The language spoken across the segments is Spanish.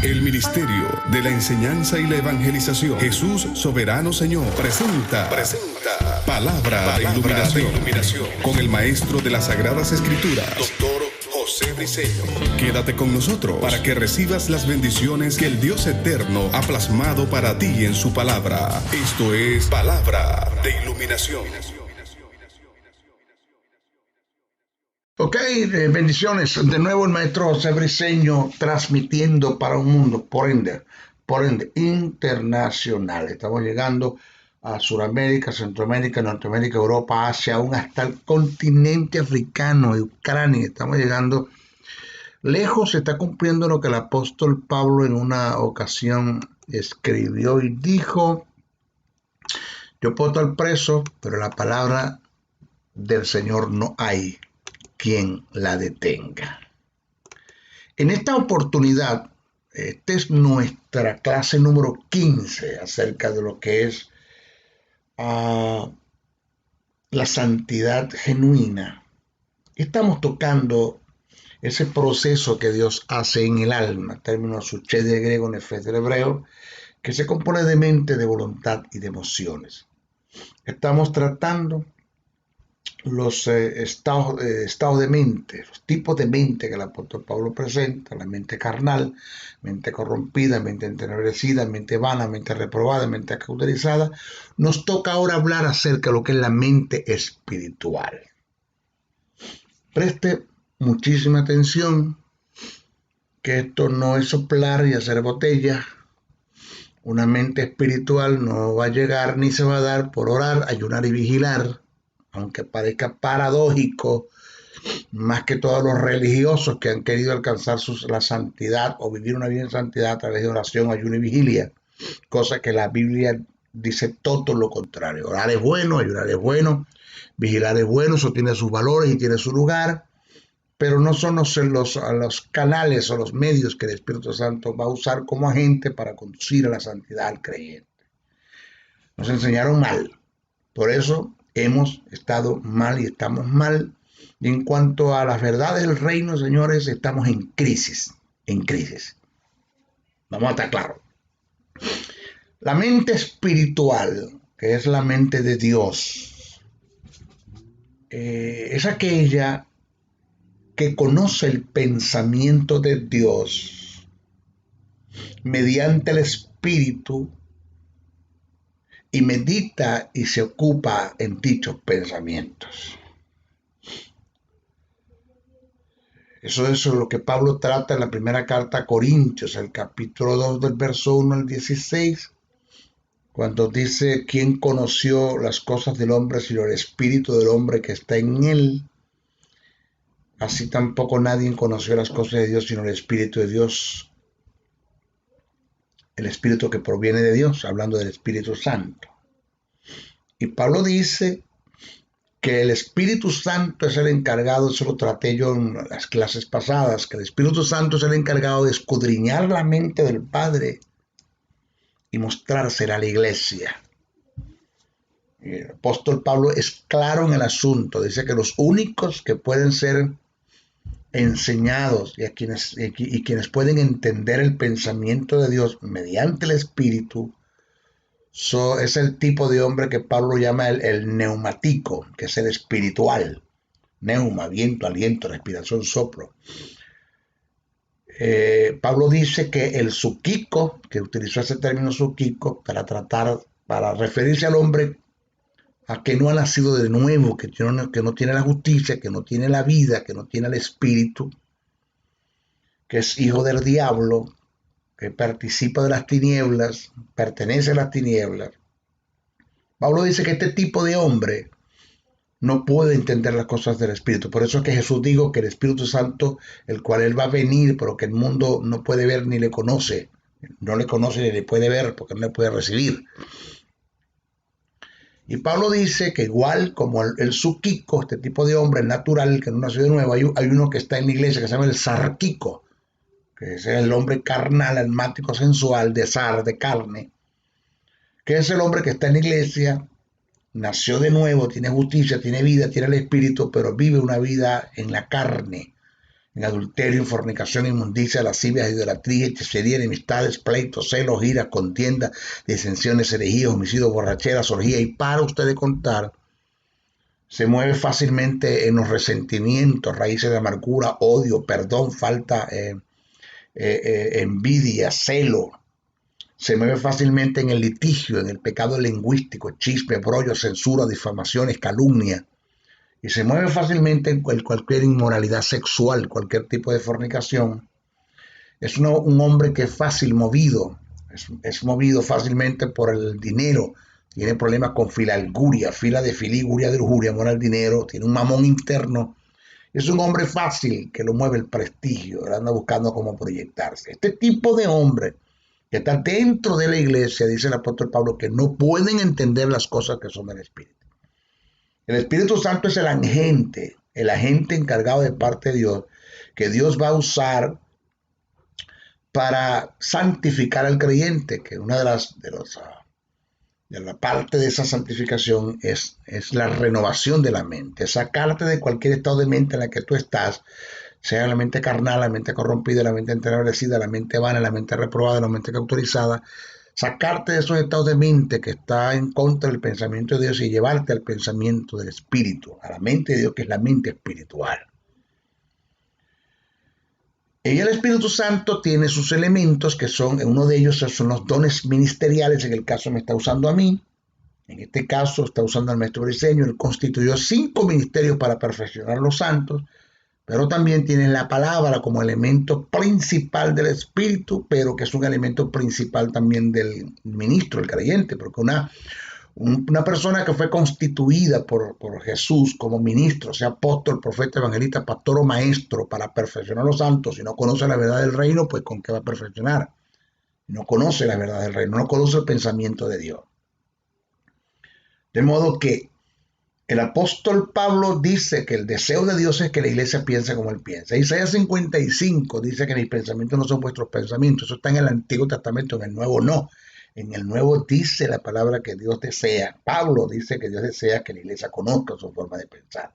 El Ministerio de la Enseñanza y la Evangelización, Jesús Soberano Señor, presenta Palabra de Iluminación con el Maestro de las Sagradas Escrituras, Dr. José Briceño. Quédate con nosotros para que recibas las bendiciones que el Dios Eterno ha plasmado para ti en su palabra. Esto es Palabra de Iluminación. Ok, bendiciones. De nuevo el maestro José Briceño transmitiendo para un mundo, por ende, internacional. Estamos llegando a Sudamérica, Centroamérica, Norteamérica, Europa, Asia, aún hasta el continente africano y Ucrania. Estamos llegando lejos. Se está cumpliendo lo que el apóstol Pablo en una ocasión escribió y dijo: yo puedo estar preso, pero la palabra del Señor no hay quien la detenga. En esta oportunidad, esta es nuestra clase número 15 acerca de lo que es la santidad genuina. Estamos tocando ese proceso que Dios hace en el alma, término suché de griego, nefes del hebreo, que se compone de mente, de voluntad y de emociones. Estamos tratando los estados de mente, los tipos de mente que el apóstol Pablo presenta: la mente carnal, mente corrompida, mente entenebrecida, mente vana, mente reprobada, mente cauterizada. Nos toca ahora hablar acerca de lo que es la mente espiritual. Preste muchísima atención, que esto no es soplar y hacer botella. Una mente espiritual no va a llegar ni se va a dar por orar, ayunar y vigilar. Aunque parezca paradójico, más que todos los religiosos que han querido alcanzar la santidad o vivir una vida en santidad a través de oración, ayuno y vigilia, cosa que la Biblia dice todo lo contrario. Orar es bueno, ayunar es bueno, vigilar es bueno, eso tiene sus valores y tiene su lugar, pero no son los canales o los medios que el Espíritu Santo va a usar como agente para conducir a la santidad al creyente. Nos enseñaron mal, por eso hemos estado mal y estamos mal. Y en cuanto a las verdades del reino, señores, estamos en crisis. Vamos a estar claros. La mente espiritual, que es la mente de Dios, es aquella que conoce el pensamiento de Dios mediante el Espíritu y medita y se ocupa en dichos pensamientos. Eso es lo que Pablo trata en la primera carta a Corintios, el capítulo 2 del verso 1 al 16, cuando dice: ¿quién conoció las cosas del hombre sino el espíritu del hombre que está en él? Así tampoco nadie conoció las cosas de Dios sino el espíritu de Dios, el espíritu que proviene de Dios, hablando del Espíritu Santo. Y Pablo dice que el Espíritu Santo es el encargado, eso lo traté yo en las clases pasadas, que el Espíritu Santo es el encargado de escudriñar la mente del Padre y mostrársela a la iglesia. Y el apóstol Pablo es claro en el asunto, dice que los únicos que pueden ser enseñados y quienes pueden entender el pensamiento de Dios mediante el Espíritu es el tipo de hombre que Pablo llama el neumático, que es el espiritual. Neuma, viento, aliento, respiración, soplo. Pablo dice que el psúquico, que utilizó ese término psúquico para referirse al hombre a que no ha nacido de nuevo, que no tiene la justicia, que no tiene la vida, que no tiene el espíritu, que es hijo del diablo, que participa de las tinieblas, pertenece a las tinieblas. Pablo dice que este tipo de hombre no puede entender las cosas del Espíritu. Por eso es que Jesús dijo que el Espíritu Santo, el cual Él va a venir, pero que el mundo no puede ver ni le conoce. No le conoce ni le puede ver porque no le puede recibir. Y Pablo dice que igual como el psúquico, este tipo de hombre natural que no nació de nuevo, hay uno que está en la iglesia que se llama el sarquico, que es el hombre carnal, almático, sensual, de carne, que es el hombre que está en la iglesia, nació de nuevo, tiene justicia, tiene vida, tiene el espíritu, pero vive una vida en la carne, en adulterio, en fornicación, inmundicia, lascivia, idolatría, hechicería, enemistades, pleitos, celos, iras, contiendas, disensiones, herejías, homicidios, borracheras, orgías, y para usted de contar, se mueve fácilmente en los resentimientos, raíces de amargura, odio, perdón, falta, envidia, celo. Se mueve fácilmente en el litigio, en el pecado lingüístico, chisme, brollo, censura, difamaciones, calumnia. Y se mueve fácilmente en cualquier inmoralidad sexual, cualquier tipo de fornicación. Es un hombre que es fácil movido, es movido fácilmente por el dinero. Tiene problemas con filalguria, fila de filiguria, de lujuria, amor al dinero, tiene un mamón interno. Es un hombre fácil que lo mueve el prestigio, anda buscando cómo proyectarse. Este tipo de hombre que está dentro de la iglesia, dice el apóstol Pablo, que no pueden entender las cosas que son del Espíritu. El Espíritu Santo es el agente encargado de parte de Dios, que Dios va a usar para santificar al creyente, que una de la parte de esa santificación es la renovación de la mente, sacarte de cualquier estado de mente en la que tú estás, sea la mente carnal, la mente corrompida, la mente entenebrecida, la mente vana, la mente reprobada, la mente cauterizada, sacarte de esos estados de mente que está en contra del pensamiento de Dios y llevarte al pensamiento del Espíritu, a la mente de Dios, que es la mente espiritual. Y el Espíritu Santo tiene sus elementos, que son, uno de ellos son los dones ministeriales. En el caso me está usando a mí, en este caso está usando al maestro Briceño. Él constituyó 5 ministerios para perfeccionar a los santos, pero también tiene la palabra como elemento principal del Espíritu, pero que es un elemento principal también del ministro, el creyente, porque una persona que fue constituida por Jesús como ministro, sea apóstol, profeta, evangelista, pastor o maestro para perfeccionar a los santos, si no conoce la verdad del reino, pues ¿con qué va a perfeccionar? No conoce la verdad del reino, no conoce el pensamiento de Dios. De modo que el apóstol Pablo dice que el deseo de Dios es que la iglesia piense como él piensa. Isaías 55 dice que mis pensamientos no son vuestros pensamientos. Eso está en el Antiguo Testamento, en el Nuevo no. En el Nuevo dice la palabra que Dios desea. Pablo dice que Dios desea que la iglesia conozca su forma de pensar.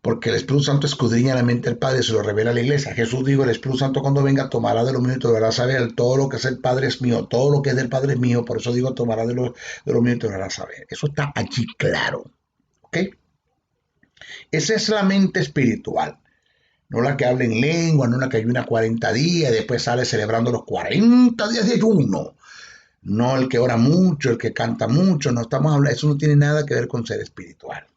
Porque el Espíritu Santo escudriña la mente del Padre y se lo revela a la iglesia. Jesús dijo, el Espíritu Santo cuando venga tomará de lo mío y te lo hará saber. Todo lo que es el Padre es mío, todo lo que es del Padre es mío. Por eso digo, tomará de lo mío y te lo hará saber. Eso está allí claro. ¿Ok? Esa es la mente espiritual. No la que habla en lengua, no la que ayuna 40 días y después sale celebrando los 40 días de ayuno. No el que ora mucho, el que canta mucho. No estamos hablando, eso no tiene nada que ver con ser espiritual.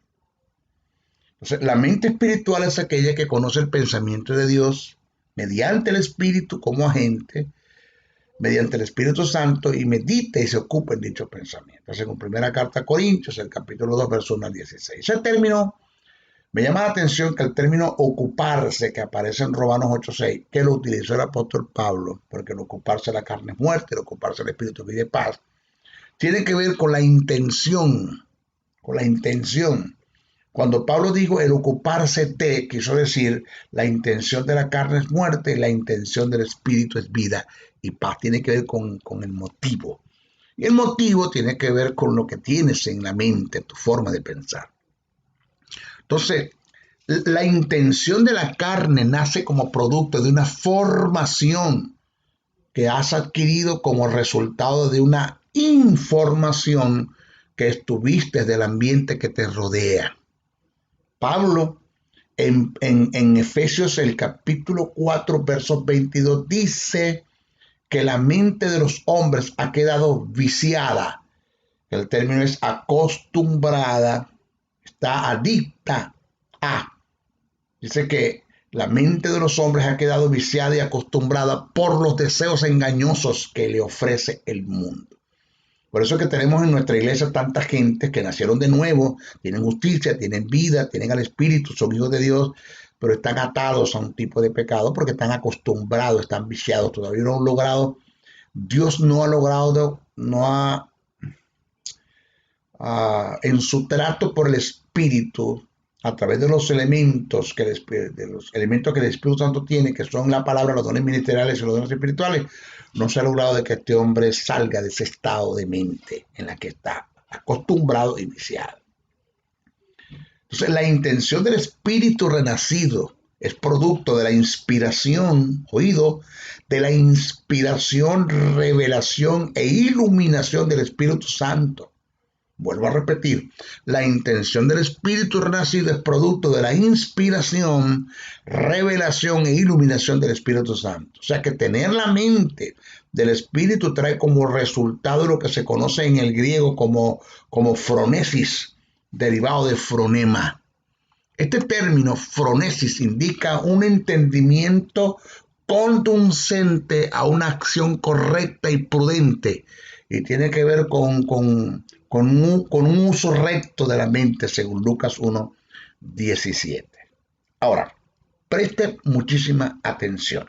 Entonces, la mente espiritual es aquella que conoce el pensamiento de Dios mediante el Espíritu como agente, mediante el Espíritu Santo, y medita y se ocupa en dicho pensamiento. Según primera carta a Corintios, el capítulo 2, verso 1 al 16. Ese término, me llama la atención que el término ocuparse, que aparece en Romanos 8:6, que lo utilizó el apóstol Pablo, porque el ocuparse de la carne es muerte, el ocuparse del Espíritu es vida y paz, tiene que ver con la intención, con la intención. Cuando Pablo dijo el ocuparse de, quiso decir la intención de la carne es muerte y la intención del espíritu es vida y paz. Tiene que ver con el motivo. Y el motivo tiene que ver con lo que tienes en la mente, tu forma de pensar. Entonces, la intención de la carne nace como producto de una formación que has adquirido como resultado de una información que tuviste del ambiente que te rodea. Pablo en Efesios el capítulo 4 versos 22 dice que la mente de los hombres ha quedado viciada. El término es acostumbrada, está adicta a. Dice que la mente de los hombres ha quedado viciada y acostumbrada por los deseos engañosos que le ofrece el mundo. Por eso es que tenemos en nuestra iglesia tanta gente que nacieron de nuevo, tienen justicia, tienen vida, tienen al Espíritu, son hijos de Dios, pero están atados a un tipo de pecado porque están acostumbrados, están viciados, todavía no han logrado, Dios no ha logrado, en su trato por el Espíritu, a través de los elementos que el Espíritu Santo tiene, que son la palabra, los dones ministeriales y los dones espirituales, no se ha logrado de que este hombre salga de ese estado de mente en la que está acostumbrado y viciado. Entonces, la intención del espíritu renacido es producto de la inspiración, oído, de la inspiración, revelación e iluminación del Espíritu Santo. Vuelvo a repetir, la intención del espíritu renacido es producto de la inspiración, revelación e iluminación del Espíritu Santo. O sea que tener la mente del espíritu trae como resultado lo que se conoce en el griego como phronesis, derivado de fronema. Este término phronesis indica un entendimiento conducente a una acción correcta y prudente, y tiene que ver con un uso recto de la mente, según Lucas 1:17. Ahora, preste muchísima atención.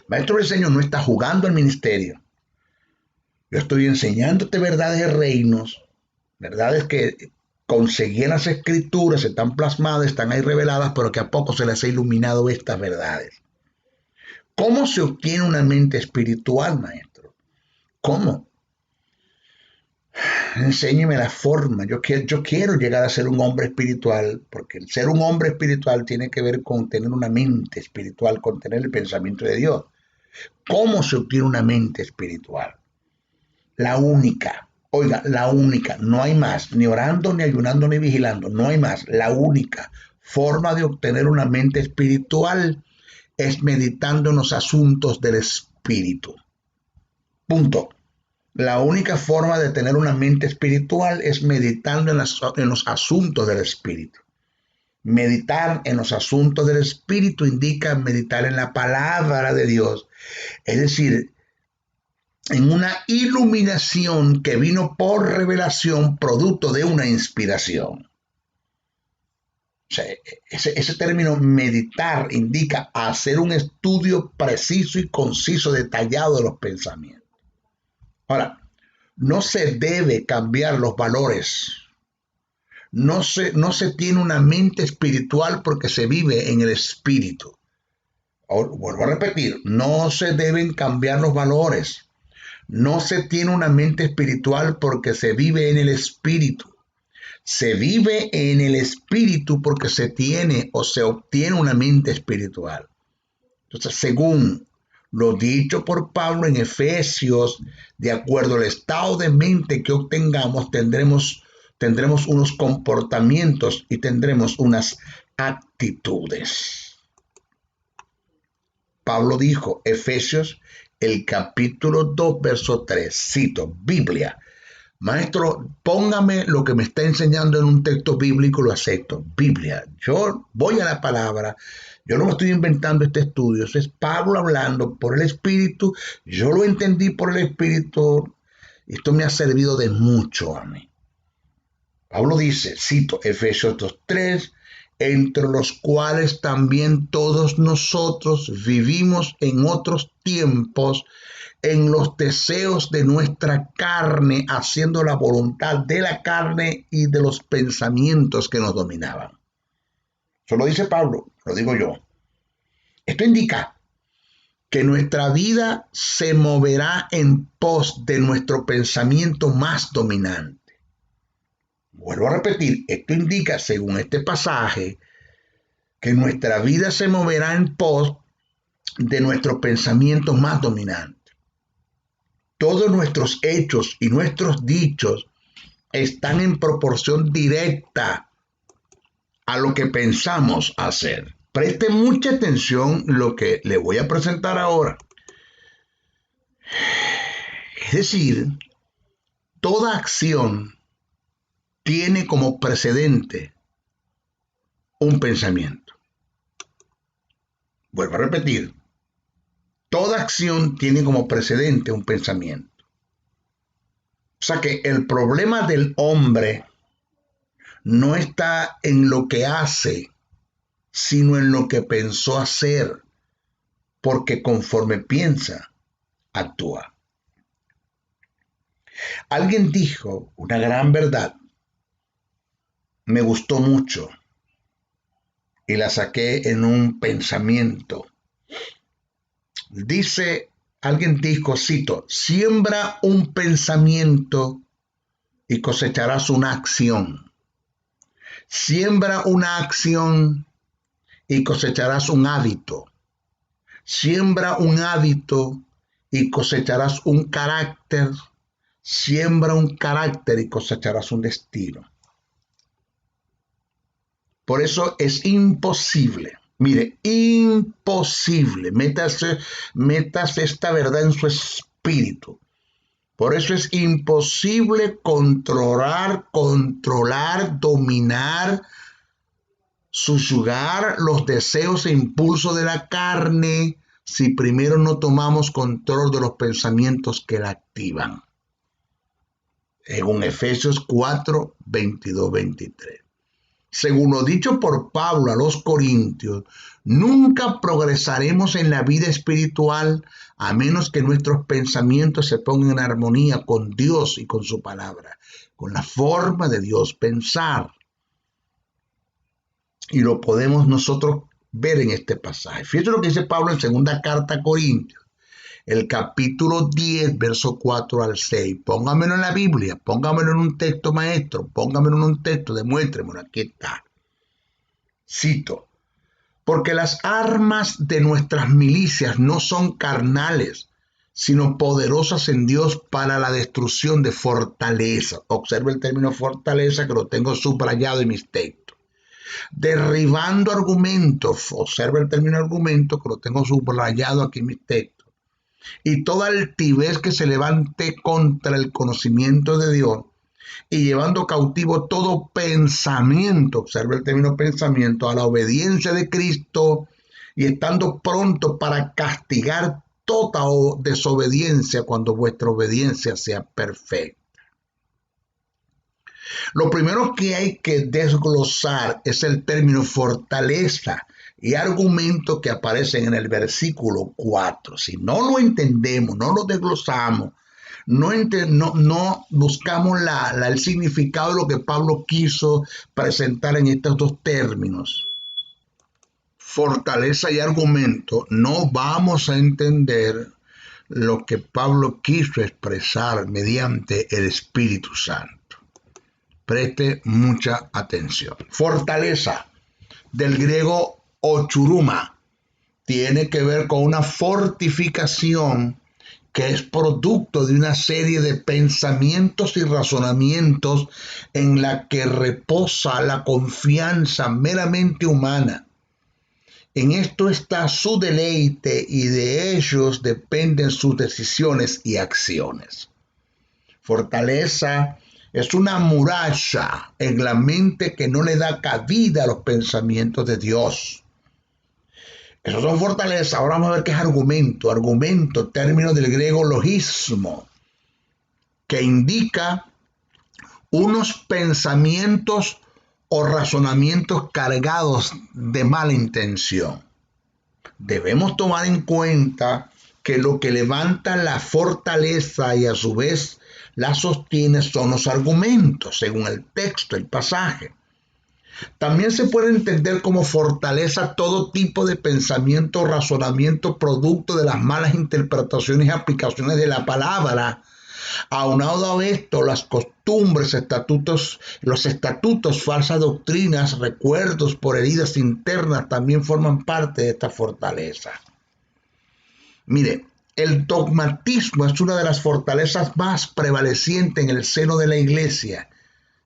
Maestro Briceño no está jugando al ministerio. Yo estoy enseñándote verdades de reinos, verdades que conseguí en las escrituras, están plasmadas, están ahí reveladas, pero que a poco se les ha iluminado estas verdades. ¿Cómo se obtiene una mente espiritual, maestro? ¿Cómo? Enséñeme la forma. Yo quiero llegar a ser un hombre espiritual, porque el ser un hombre espiritual tiene que ver con tener una mente espiritual, con tener el pensamiento de Dios. ¿Cómo se obtiene una mente espiritual? La única, oiga, la única, no hay más, ni orando, ni ayunando, ni vigilando, no hay más. La única forma de obtener una mente espiritual es meditando en los asuntos del espíritu. Punto. La única forma de tener una mente espiritual es meditando en los asuntos del espíritu. Meditar en los asuntos del espíritu indica meditar en la palabra de Dios, es decir, en una iluminación que vino por revelación, producto de una inspiración. O sea, ese término meditar indica hacer un estudio preciso y conciso, detallado de los pensamientos. Ahora, no se debe cambiar los valores. No se tiene una mente espiritual porque se vive en el espíritu. Ahora, vuelvo a repetir, no se deben cambiar los valores. No se tiene una mente espiritual porque se vive en el espíritu. Se vive en el espíritu porque se tiene o se obtiene una mente espiritual. Entonces, según lo dicho por Pablo en Efesios, de acuerdo al estado de mente que obtengamos, tendremos unos comportamientos y tendremos unas actitudes. Pablo dijo, Efesios, el capítulo 2, verso 3, cito, Biblia. Maestro, póngame lo que me está enseñando en un texto bíblico, lo acepto. Biblia, yo voy a la palabra, yo no me estoy inventando este estudio, eso es Pablo hablando por el Espíritu, yo lo entendí por el Espíritu, esto me ha servido de mucho a mí. Pablo dice, cito, Efesios 2:3, entre los cuales también todos nosotros vivimos en otros tiempos, en los deseos de nuestra carne, haciendo la voluntad de la carne y de los pensamientos que nos dominaban. Eso lo dice Pablo, lo digo yo. Esto indica que nuestra vida se moverá en pos de nuestro pensamiento más dominante. Vuelvo a repetir, esto indica, según este pasaje, que nuestra vida se moverá en pos de nuestro pensamiento más dominante. Todos nuestros hechos y nuestros dichos están en proporción directa a lo que pensamos hacer. Preste mucha atención a lo que le voy a presentar ahora. Es decir, toda acción tiene como precedente un pensamiento. Vuelvo a repetir. Toda acción tiene como precedente un pensamiento. O sea que el problema del hombre no está en lo que hace, sino en lo que pensó hacer, porque conforme piensa, actúa. Alguien dijo una gran verdad, me gustó mucho, y la saqué en un pensamiento. Alguien dijo, cito, siembra un pensamiento y cosecharás una acción. Siembra una acción y cosecharás un hábito. Siembra un hábito y cosecharás un carácter. Siembra un carácter y cosecharás un destino. Por eso es imposible. Mire, imposible. Métase esta verdad en su espíritu. Por eso es imposible controlar, dominar, subyugar los deseos e impulsos de la carne si primero no tomamos control de los pensamientos que la activan. Según Efesios 4, 22, 23. Según lo dicho por Pablo a los Corintios, nunca progresaremos en la vida espiritual a menos que nuestros pensamientos se pongan en armonía con Dios y con su palabra, con la forma de Dios pensar. Y lo podemos nosotros ver en este pasaje. Fíjense lo que dice Pablo en segunda carta a Corintios, el capítulo 10, verso 4 al 6. Póngamelo en la Biblia, póngamelo en un texto maestro, póngamelo en un texto, demuéstremelo, aquí está. Cito: porque las armas de nuestras milicias no son carnales, sino poderosas en Dios para la destrucción de fortaleza. Observe el término fortaleza, que lo tengo subrayado en mis textos. Derribando argumentos, observe el término argumento, que lo tengo subrayado aquí en mis textos. Y toda altivez que se levante contra el conocimiento de Dios, y llevando cautivo todo pensamiento, observe el término pensamiento, a la obediencia de Cristo, y estando pronto para castigar toda desobediencia cuando vuestra obediencia sea perfecta. Lo primero que hay que desglosar es el término fortaleza y argumentos que aparecen en el versículo 4. Si no lo entendemos, no lo desglosamos, no buscamos el significado de lo que Pablo quiso presentar en estos dos términos, fortaleza y argumento, no vamos a entender lo que Pablo quiso expresar mediante el Espíritu Santo. Preste mucha atención. Fortaleza, del griego ochuruma, tiene que ver con una fortificación que es producto de una serie de pensamientos y razonamientos en la que reposa la confianza meramente humana. En esto está su deleite y de ellos dependen sus decisiones y acciones. Fortaleza es una muralla en la mente que no le da cabida a los pensamientos de Dios. Esos son fortalezas. Ahora vamos a ver qué es argumento. Argumento, término del griego logismo, que indica unos pensamientos o razonamientos cargados de mala intención. Debemos tomar en cuenta que lo que levanta la fortaleza y a su vez la sostiene son los argumentos, según el texto, el pasaje. También se puede entender como fortaleza todo tipo de pensamiento o razonamiento producto de las malas interpretaciones y aplicaciones de la palabra. Aunado a esto, las costumbres, los estatutos, falsas doctrinas, recuerdos por heridas internas también forman parte de esta fortaleza. Mire, el dogmatismo es una de las fortalezas más prevalecientes en el seno de la iglesia.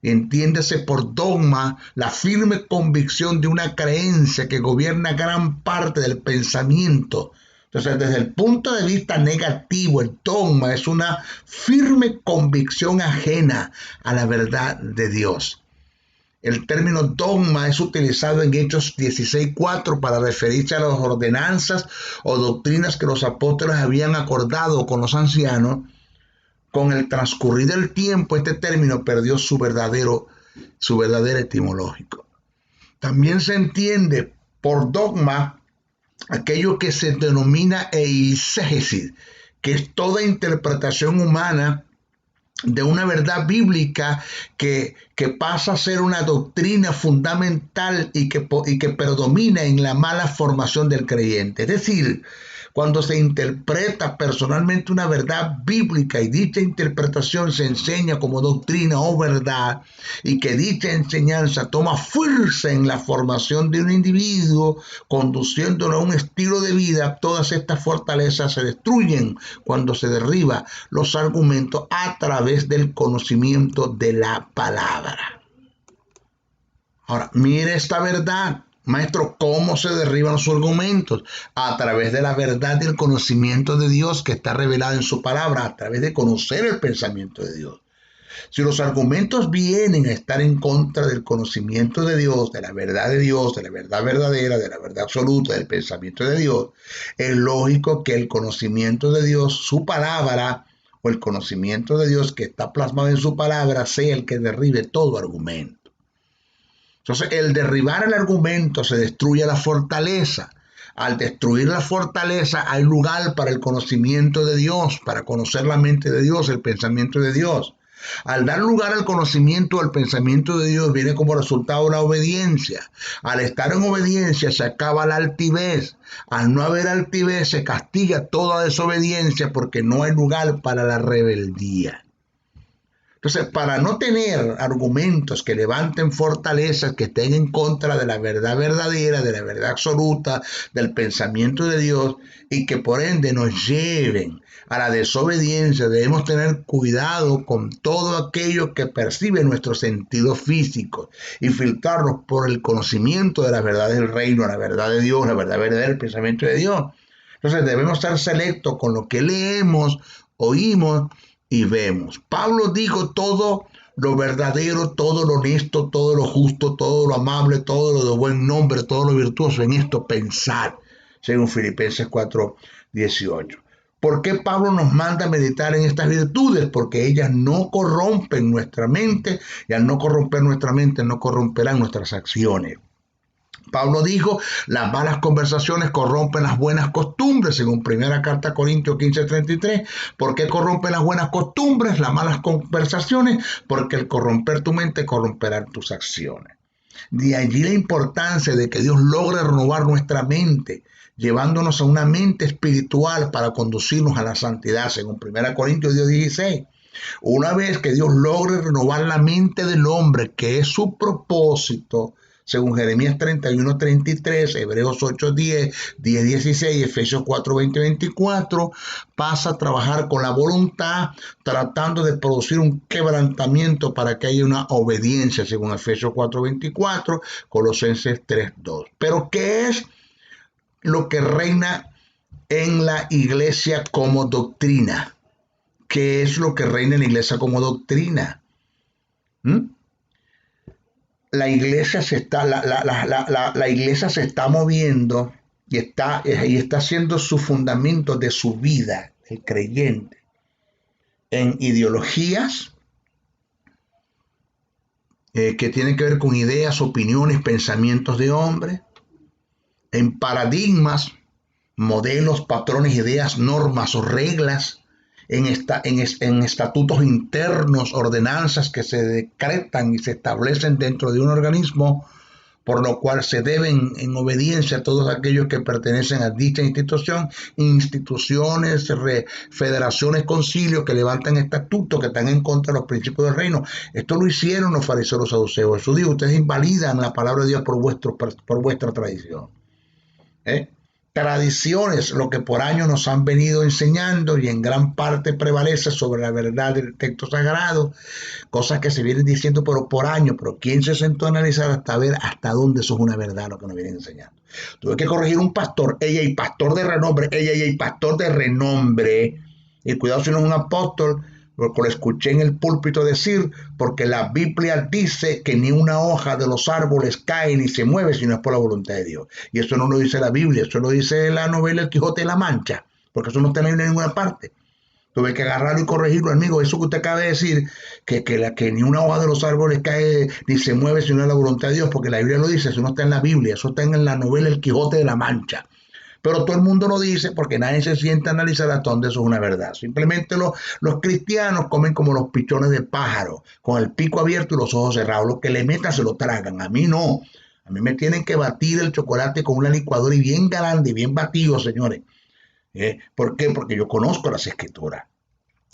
Entiéndese por dogma la firme convicción de una creencia que gobierna gran parte del pensamiento. Entonces, desde el punto de vista negativo, el dogma es una firme convicción ajena a la verdad de Dios. El término dogma es utilizado en Hechos 16:4 para referirse a las ordenanzas o doctrinas que los apóstoles habían acordado con los ancianos. Con el transcurrir del tiempo, este término perdió su verdadero etimológico. También se entiende por dogma aquello que se denomina eisegesis, que es toda interpretación humana de una verdad bíblica que pasa a ser una doctrina fundamental y que predomina en la mala formación del creyente. Es decir, Cuando se interpreta personalmente una verdad bíblica y dicha interpretación se enseña como doctrina o verdad, y que dicha enseñanza toma fuerza en la formación de un individuo, conduciéndolo a un estilo de vida, todas estas fortalezas se destruyen cuando se derriba los argumentos a través del conocimiento de la palabra. Ahora, mire esta verdad. Maestro, ¿cómo se derriban los argumentos? A través de la verdad y el conocimiento de Dios que está revelado en su palabra, a través de conocer el pensamiento de Dios. Si los argumentos vienen a estar en contra del conocimiento de Dios, de la verdad de Dios, de la verdad verdadera, de la verdad absoluta, del pensamiento de Dios, es lógico que el conocimiento de Dios, su palabra, o el conocimiento de Dios que está plasmado en su palabra, sea el que derribe todo argumento. Entonces, el derribar el argumento se destruye la fortaleza. Al destruir la fortaleza hay lugar para el conocimiento de Dios, para conocer la mente de Dios, el pensamiento de Dios. Al dar lugar al conocimiento del pensamiento de Dios viene como resultado la obediencia. Al estar en obediencia se acaba la altivez. Al no haber altivez se castiga toda desobediencia porque no hay lugar para la rebeldía. Entonces, para no tener argumentos que levanten fortalezas que estén en contra de la verdad verdadera, de la verdad absoluta, del pensamiento de Dios, y que por ende nos lleven a la desobediencia, debemos tener cuidado con todo aquello que percibe nuestros sentidos físicos y filtrarlos por el conocimiento de las verdades del reino, la verdad de Dios, la verdad verdadera, el pensamiento de Dios. Entonces, debemos ser selectos con lo que leemos, oímos y vemos. Pablo dijo todo lo verdadero, todo lo honesto, todo lo justo, todo lo amable, todo lo de buen nombre, todo lo virtuoso, en esto pensar, según Filipenses 4:18. ¿Por qué Pablo nos manda a meditar en estas virtudes? Porque ellas no corrompen nuestra mente, y al no corromper nuestra mente, no corromperán nuestras acciones. Pablo dijo, las malas conversaciones corrompen las buenas costumbres, según primera carta a Corintios 15:33. ¿Por qué corrompen las buenas costumbres, las malas conversaciones? Porque el corromper tu mente corromperá tus acciones. De allí la importancia de que Dios logre renovar nuestra mente, llevándonos a una mente espiritual para conducirnos a la santidad, según primera Corintios 10:16. Una vez que Dios logre renovar la mente del hombre, que es su propósito, según Jeremías 31:33, Hebreos 8:10, 10:16, Efesios 4:20-24, pasa a trabajar con la voluntad, tratando de producir un quebrantamiento para que haya una obediencia, según Efesios 4:24, Colosenses 3:2. Pero, ¿qué es lo que reina en la iglesia como doctrina? ¿Qué es lo que reina en la iglesia como doctrina? La iglesia se está, la iglesia se está moviendo y está haciendo su fundamento de su vida, el creyente, en ideologías que tienen que ver con ideas, opiniones, pensamientos de hombres, en paradigmas, modelos, patrones, ideas, normas o reglas, en estatutos internos, ordenanzas que se decretan y se establecen dentro de un organismo, por lo cual se deben en obediencia a todos aquellos que pertenecen a dicha institución, instituciones, federaciones, concilios que levantan estatutos que están en contra de los principios del reino. Esto lo hicieron los fariseos, los saduceos. Jesús dijo, ustedes invalidan la palabra de Dios por vuestra tradición. Tradiciones, lo que por años nos han venido enseñando y en gran parte prevalece sobre la verdad del texto sagrado, cosas que se vienen diciendo pero por años, pero ¿quién se sentó a analizar hasta ver hasta dónde eso es una verdad lo que nos vienen enseñando? Tuve que corregir un pastor, y pastor de renombre, y cuidado si no es un apóstol, porque lo escuché en el púlpito decir, porque la Biblia dice que ni una hoja de los árboles cae ni se mueve si no es por la voluntad de Dios. Y eso no lo dice la Biblia, eso lo dice la novela El Quijote de la Mancha, porque eso no está en ninguna parte. Tuve que agarrarlo y corregirlo, amigo. Eso que usted acaba de decir, que ni una hoja de los árboles cae ni se mueve si no es la voluntad de Dios, porque la Biblia lo dice, eso no está en la Biblia, eso está en la novela El Quijote de la Mancha. Pero todo el mundo lo dice porque nadie se siente a analizar hasta dónde eso es una verdad. Simplemente los cristianos comen como los pichones de pájaro, con el pico abierto y los ojos cerrados. Lo que le metan se lo tragan. A mí no. A mí me tienen que batir el chocolate con una licuadora y bien grande y bien batido, señores. ¿Por qué? Porque yo conozco las Escrituras.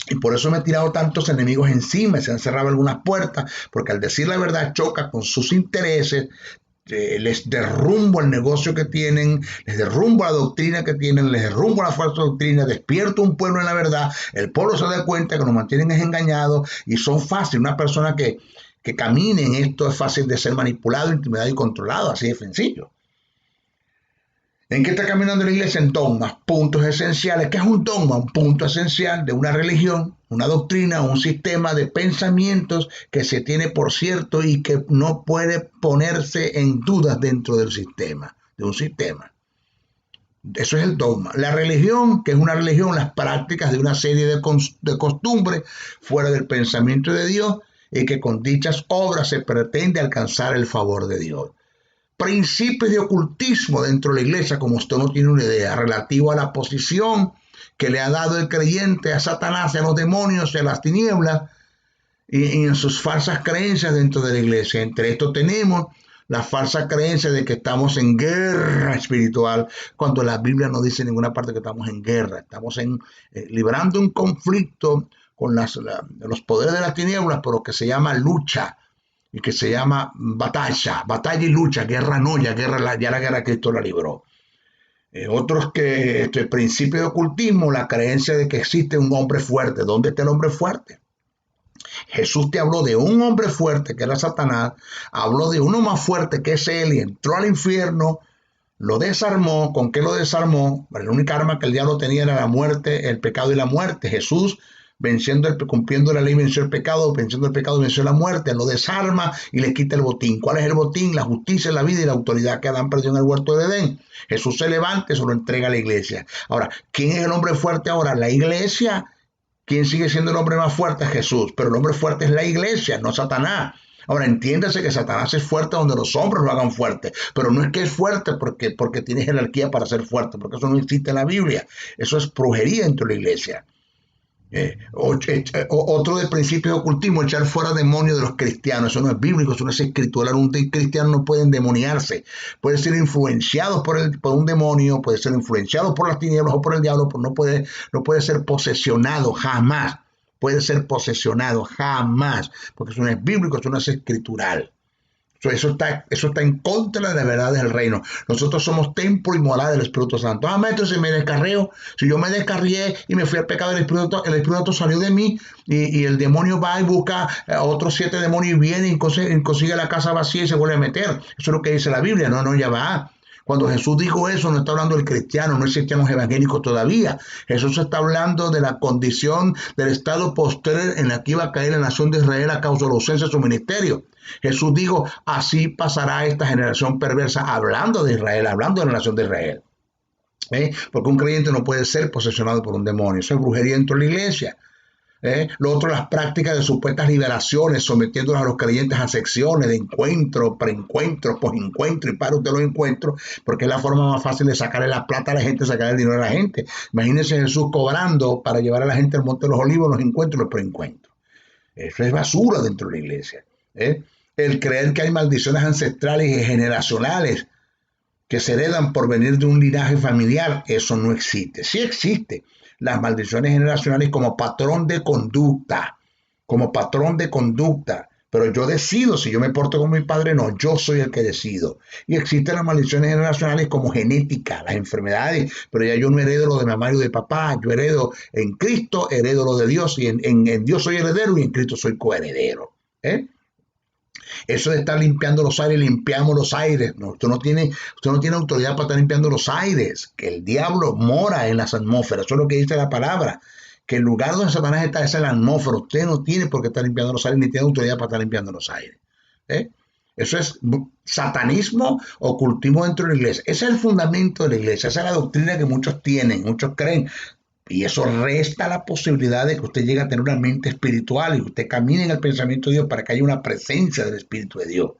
Y por eso me he tirado tantos enemigos encima, se han cerrado algunas puertas, porque al decir la verdad choca con sus intereses, les derrumbo el negocio que tienen, les derrumbo la doctrina que tienen, les derrumbo la falsa doctrina, despierto un pueblo en la verdad, el pueblo se da cuenta que nos mantienen engañados y son fáciles. Una persona que camine en esto es fácil de ser manipulado, intimidado y controlado, así de sencillo. ¿En qué está caminando la iglesia? En dogmas, puntos esenciales. ¿Qué es un dogma? Un punto esencial de una religión, una doctrina, un sistema de pensamientos que se tiene por cierto y que no puede ponerse en dudas dentro del sistema, de un sistema. Eso es el dogma. La religión, que es una religión, las prácticas de una serie de costumbres fuera del pensamiento de Dios y que con dichas obras se pretende alcanzar el favor de Dios. Principios de ocultismo dentro de la iglesia, como usted no tiene una idea, relativo a la posición que le ha dado el creyente a Satanás, a los demonios, a las tinieblas y en sus falsas creencias dentro de la iglesia. Entre esto tenemos la falsa creencia de que estamos en guerra espiritual, cuando la Biblia no dice en ninguna parte que estamos en guerra. Estamos librando un conflicto con los poderes de las tinieblas, pero que se llama lucha y que se llama batalla y lucha, guerra no, ya la guerra Cristo la libró. Otros que el principio de ocultismo, la creencia de que existe un hombre fuerte. ¿Dónde está el hombre fuerte? Jesús te habló de un hombre fuerte que era Satanás, habló de uno más fuerte que es él y entró al infierno, lo desarmó. ¿Con qué lo desarmó? La única arma que el diablo tenía era la muerte, el pecado y la muerte. Jesús, cumpliendo la ley, venció el pecado, venciendo el pecado, venció la muerte, lo desarma y le quita el botín. ¿Cuál es el botín? La justicia, la vida y la autoridad que Adán perdió en el huerto de Edén. Jesús se levanta y se lo entrega a la iglesia. Ahora, ¿quién es el hombre fuerte ahora? La iglesia. ¿Quién sigue siendo el hombre más fuerte? Jesús. Pero el hombre fuerte es la iglesia, no Satanás. Ahora, entiéndase que Satanás es fuerte donde los hombres lo hagan fuerte, pero no es que es fuerte porque tiene jerarquía para ser fuerte, porque eso no existe en la Biblia. Eso es brujería dentro de la iglesia. Otro del principio de ocultismo, echar fuera demonios de los cristianos. Eso no es bíblico, eso no es escritural. Un cristiano no puede endemoniarse, puede ser influenciado por un demonio, puede ser influenciado por las tinieblas o por el diablo, pero no puede ser posesionado jamás. Puede ser posesionado jamás, porque eso no es bíblico, eso no es escritural. Eso está en contra de la verdad del reino. Nosotros somos templo y morada del Espíritu Santo. Maestro, si me descarrió, si yo me descarrié y me fui al pecado, el Espíritu Santo salió de mí y el demonio va y busca a otros 7 demonios y viene y consigue la casa vacía y se vuelve a meter. Eso es lo que dice la Biblia. No, ya va. Cuando Jesús dijo eso, no está hablando del cristiano, no es cristianos evangélicos todavía. Jesús está hablando de la condición del estado posterior en la que iba a caer la nación de Israel a causa de la ausencia de su ministerio. Jesús dijo, así pasará esta generación perversa, hablando de Israel, hablando de la nación de Israel. Porque un creyente no puede ser posesionado por un demonio. Eso es brujería dentro de la iglesia. Lo otro, las prácticas de supuestas liberaciones, sometiéndolos a los creyentes a secciones de encuentro, preencuentro, posencuentro y paros de los encuentros, porque es la forma más fácil de sacarle la plata a la gente, sacar el dinero a la gente. Imagínense Jesús cobrando para llevar a la gente al Monte de los Olivos, los encuentros y los preencuentros. Eso es basura dentro de la iglesia. El creer que hay maldiciones ancestrales y generacionales que se heredan por venir de un linaje familiar, eso no existe. Sí existe las maldiciones generacionales como patrón de conducta, pero yo decido si yo me porto con mi padre, no, yo soy el que decido. Y existen las maldiciones generacionales como genética, las enfermedades, pero ya yo no heredo lo de mamá y de papá, yo heredo en Cristo, heredo lo de Dios, y en Dios soy heredero y en Cristo soy coheredero. Eso de estar limpiando los aires, limpiamos los aires. No, usted no tiene autoridad para estar limpiando los aires. Que el diablo mora en las atmósferas. Eso es lo que dice la palabra. Que el lugar donde Satanás está es en la atmósfera. Usted no tiene por qué estar limpiando los aires, ni tiene autoridad para estar limpiando los aires. Eso es satanismo, ocultismo dentro de la iglesia. Ese es el fundamento de la iglesia. Esa es la doctrina que muchos tienen, muchos creen. Y eso resta la posibilidad de que usted llegue a tener una mente espiritual y que usted camine en el pensamiento de Dios para que haya una presencia del Espíritu de Dios.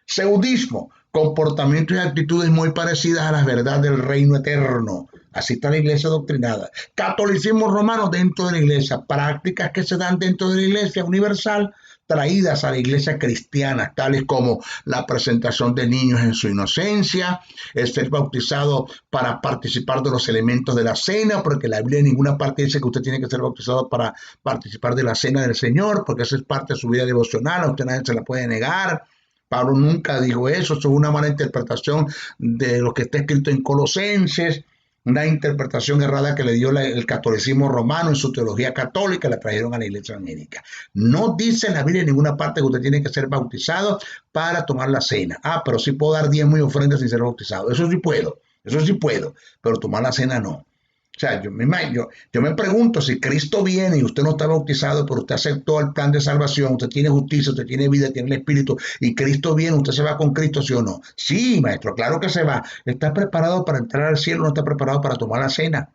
Seudismo, comportamientos y actitudes muy parecidas a las verdades del reino eterno. Así está la iglesia doctrinada. Catolicismo romano dentro de la iglesia. Prácticas que se dan dentro de la iglesia universal, traídas a la iglesia cristiana, tales como la presentación de niños en su inocencia, el ser bautizado para participar de los elementos de la cena, porque la Biblia en ninguna parte dice que usted tiene que ser bautizado para participar de la cena del Señor, porque eso es parte de su vida devocional, a usted nadie se la puede negar. Pablo nunca dijo eso es una mala interpretación de lo que está escrito en Colosenses, una interpretación errada que le dio el catolicismo romano en su teología católica, la trajeron a la iglesia evangélica. No dice en la Biblia en ninguna parte que usted tiene que ser bautizado para tomar la cena. Pero sí puedo dar diezmo y ofrendas sin ser bautizado. Eso sí puedo, pero tomar la cena no. O sea, yo me pregunto si Cristo viene y usted no está bautizado, pero usted aceptó el plan de salvación, usted tiene justicia, usted tiene vida, tiene el Espíritu, y Cristo viene, ¿usted se va con Cristo, sí o no? Sí, maestro, claro que se va. ¿Está preparado para entrar al cielo? ¿No está preparado para tomar la cena?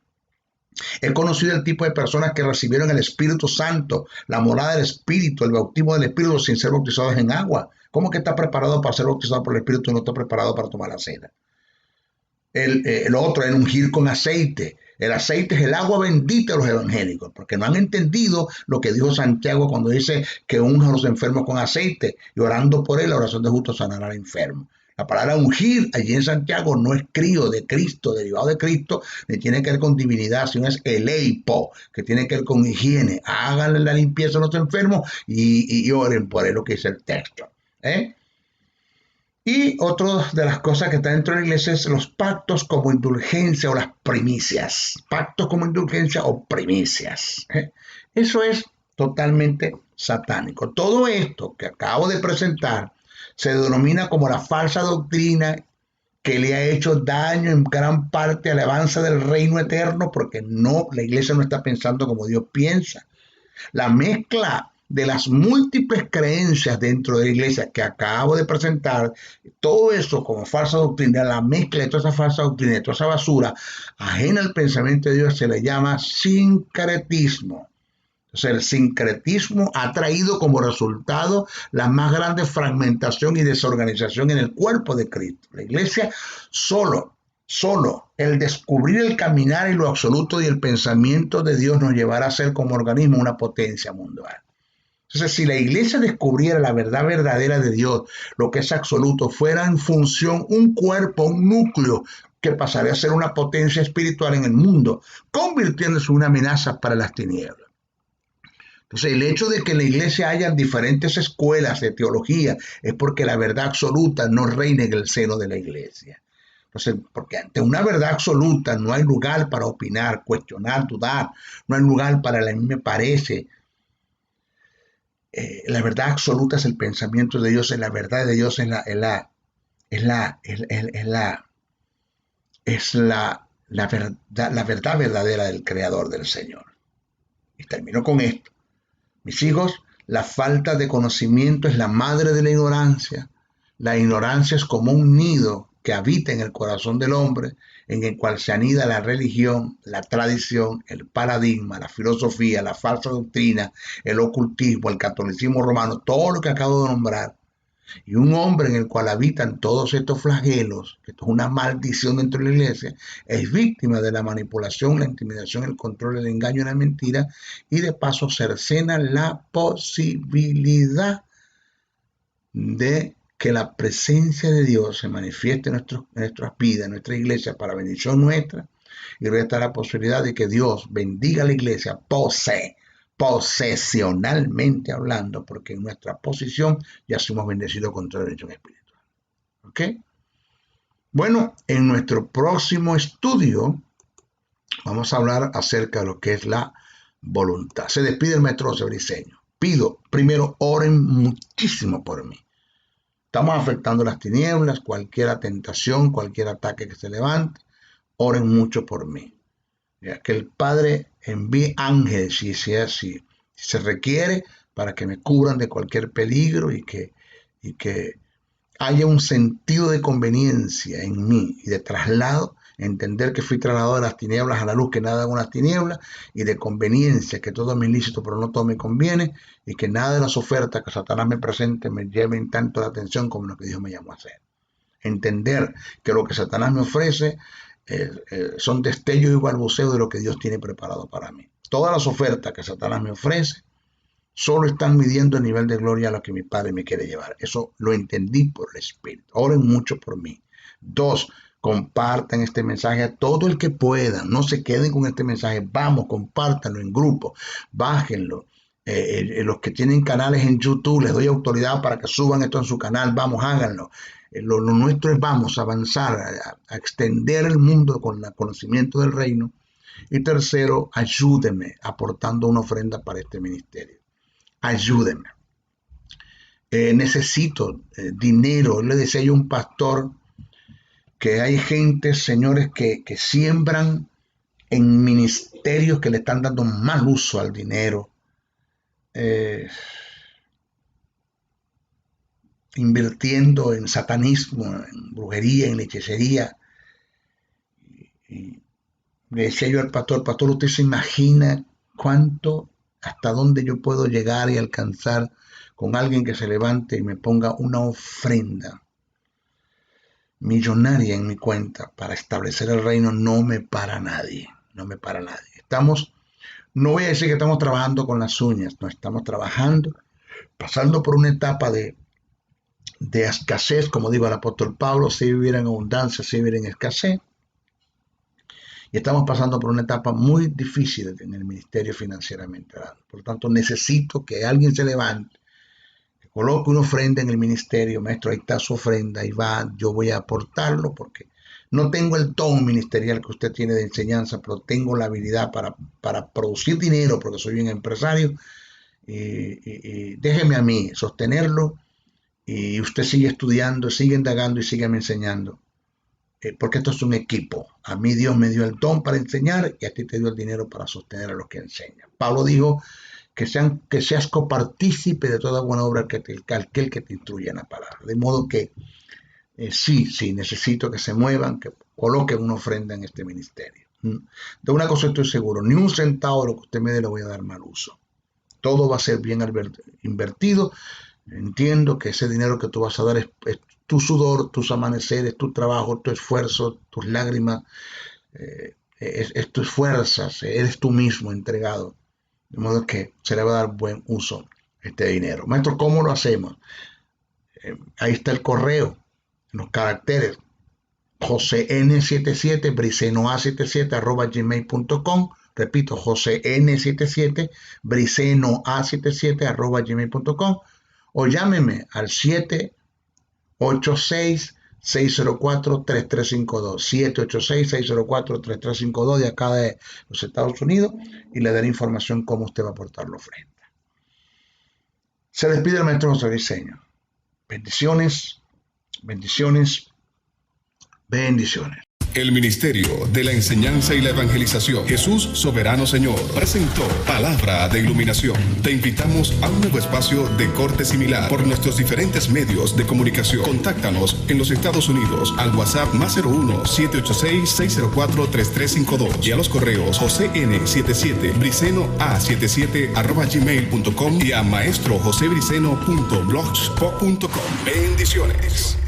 He conocido el tipo de personas que recibieron el Espíritu Santo, la morada del Espíritu, el bautismo del Espíritu sin ser bautizados en agua. ¿Cómo que está preparado para ser bautizado por el Espíritu y no está preparado para tomar la cena? El otro, el ungir con aceite. El aceite es el agua bendita de los evangélicos, porque no han entendido lo que dijo Santiago cuando dice que unja a los enfermos con aceite y orando por él, la oración de justo sanará al enfermo. La palabra ungir allí en Santiago no es crío de Cristo, derivado de Cristo, ni tiene que ver con divinidad, sino es eleipo, que tiene que ver con higiene. Háganle la limpieza a los enfermos y oren por él, lo que dice el texto. Y otra de las cosas que está dentro de la iglesia es los pactos como indulgencia o las primicias. Pactos como indulgencia o primicias. Eso es totalmente satánico. Todo esto que acabo de presentar se denomina como la falsa doctrina que le ha hecho daño en gran parte al avance del reino eterno, porque la iglesia no está pensando como Dios piensa. La mezcla de las múltiples creencias dentro de la iglesia que acabo de presentar, todo eso como falsa doctrina, la mezcla de toda esa falsa doctrina, de toda esa basura, ajena al pensamiento de Dios, se le llama sincretismo. Entonces el sincretismo ha traído como resultado la más grande fragmentación y desorganización en el cuerpo de Cristo. La iglesia solo el descubrir el caminar y lo absoluto y el pensamiento de Dios nos llevará a ser como organismo una potencia mundial. Entonces, si la iglesia descubriera la verdad verdadera de Dios, lo que es absoluto, fuera en función un cuerpo, un núcleo, que pasaría a ser una potencia espiritual en el mundo, convirtiéndose en una amenaza para las tinieblas. Entonces, el hecho de que en la iglesia haya diferentes escuelas de teología es porque la verdad absoluta no reina en el seno de la iglesia. Entonces, porque ante una verdad absoluta no hay lugar para opinar, cuestionar, dudar, no hay lugar para a mí me parece. La verdad absoluta es el pensamiento de Dios, la verdad de Dios es la verdad verdadera del Creador, del Señor. Y termino con esto. Mis hijos, la falta de conocimiento es la madre de la ignorancia. La ignorancia es como un nido que habita en el corazón del hombre, en el cual se anida la religión, la tradición, el paradigma, la filosofía, la falsa doctrina, el ocultismo, el catolicismo romano, todo lo que acabo de nombrar. Y un hombre en el cual habitan todos estos flagelos, que esto es una maldición dentro de la iglesia, es víctima de la manipulación, la intimidación, el control, el engaño y la mentira, y de paso cercena la posibilidad de que la presencia de Dios se manifieste en nuestras vidas, en nuestra iglesia, para bendición nuestra, y resta la posibilidad de que Dios bendiga a la iglesia posesionalmente hablando, porque en nuestra posición ya somos bendecidos con toda bendición espiritual. ¿Ok? Bueno, en nuestro próximo estudio vamos a hablar acerca de lo que es la voluntad. Se despide el maestro José Briceño. Pido, primero, oren muchísimo por mí. Estamos afectando las tinieblas, cualquier tentación, cualquier ataque que se levante, oren mucho por mí. Ya, que el Padre envíe ángeles, si se requiere, para que me cubran de cualquier peligro y que haya un sentido de conveniencia en mí y de traslado, entender que fui trasladado de las tinieblas a la luz, que nada hago en las tinieblas, y de conveniencia, que todo me ilícito, pero no todo me conviene, y que nada de las ofertas que Satanás me presente me lleven tanto la atención como lo que Dios me llamó a hacer. Entender que lo que Satanás me ofrece son destellos y balbuceos de lo que Dios tiene preparado para mí. Todas las ofertas que Satanás me ofrece solo están midiendo el nivel de gloria a lo que mi Padre me quiere llevar. Eso lo entendí por el Espíritu. Oren mucho por mí. 2, compartan este mensaje a todo el que pueda. No se queden con este mensaje. Vamos, compártanlo en grupo. Bájenlo. Los que tienen canales en YouTube, les doy autoridad para que suban esto en su canal. Vamos, háganlo. Lo nuestro es vamos a avanzar, a extender el mundo con el conocimiento del reino. Y 3, ayúdenme aportando una ofrenda para este ministerio. Ayúdenme. Necesito dinero. Le decía yo a un pastor que hay gente, señores, que siembran en ministerios que le están dando mal uso al dinero. Invirtiendo en satanismo, en brujería, en hechicería. Y le decía yo al pastor, ¿usted se imagina hasta dónde yo puedo llegar y alcanzar con alguien que se levante y me ponga una ofrenda millonaria en mi cuenta para establecer el reino? No me para nadie, no me para nadie. No voy a decir que estamos trabajando con las uñas, no, estamos trabajando, pasando por una etapa de escasez, como dijo el apóstol Pablo, si vivir en abundancia, si vivir en escasez. Y estamos pasando por una etapa muy difícil en el ministerio financieramente hablando. Por lo tanto, necesito que alguien se levante, que coloque una ofrenda en el ministerio. Maestro, ahí está su ofrenda, y va, yo voy a aportarlo porque no tengo el don ministerial que usted tiene de enseñanza, pero tengo la habilidad para producir dinero porque soy un empresario. Y déjeme a mí sostenerlo y usted sigue estudiando, sigue indagando y sigue me enseñando. Porque esto es un equipo. A mí Dios me dio el don para enseñar y a ti te dio el dinero para sostener a los que enseñan. Pablo dijo que seas copartícipe de toda buena obra aquel que te instruye en la palabra. De modo que sí, necesito que se muevan, que coloquen una ofrenda en este ministerio. De una cosa estoy seguro, ni un centavo de lo que usted me dé le voy a dar mal uso. Todo va a ser bien invertido. Entiendo que ese dinero que tú vas a dar es tu sudor, tus amaneceres, tu trabajo, tu esfuerzo, tus lágrimas, es tus fuerzas, eres tú mismo entregado. De modo que se le va a dar buen uso a este dinero. Maestro, ¿cómo lo hacemos? Ahí está el correo, en los caracteres, josén77, bricenoa77 @gmail.com. Repito, josén77, bricenoa77 @gmail.com. O llámeme al 786-604-3352, 786-604-3352 de acá de los Estados Unidos, y le daré información cómo usted va a aportar la ofrenda. Se despide el maestro José Briceño. Bendiciones, bendiciones, bendiciones. El Ministerio de la Enseñanza y la Evangelización, Jesús Soberano Señor, presentó Palabra de Iluminación. Te invitamos a un nuevo espacio de corte similar por nuestros diferentes medios de comunicación. Contáctanos en los Estados Unidos al WhatsApp +01 786-604-3352 y a los correos josén77 bricenoa77 @gmail.com y a maestrojosebriceno.blogspot.com. Bendiciones.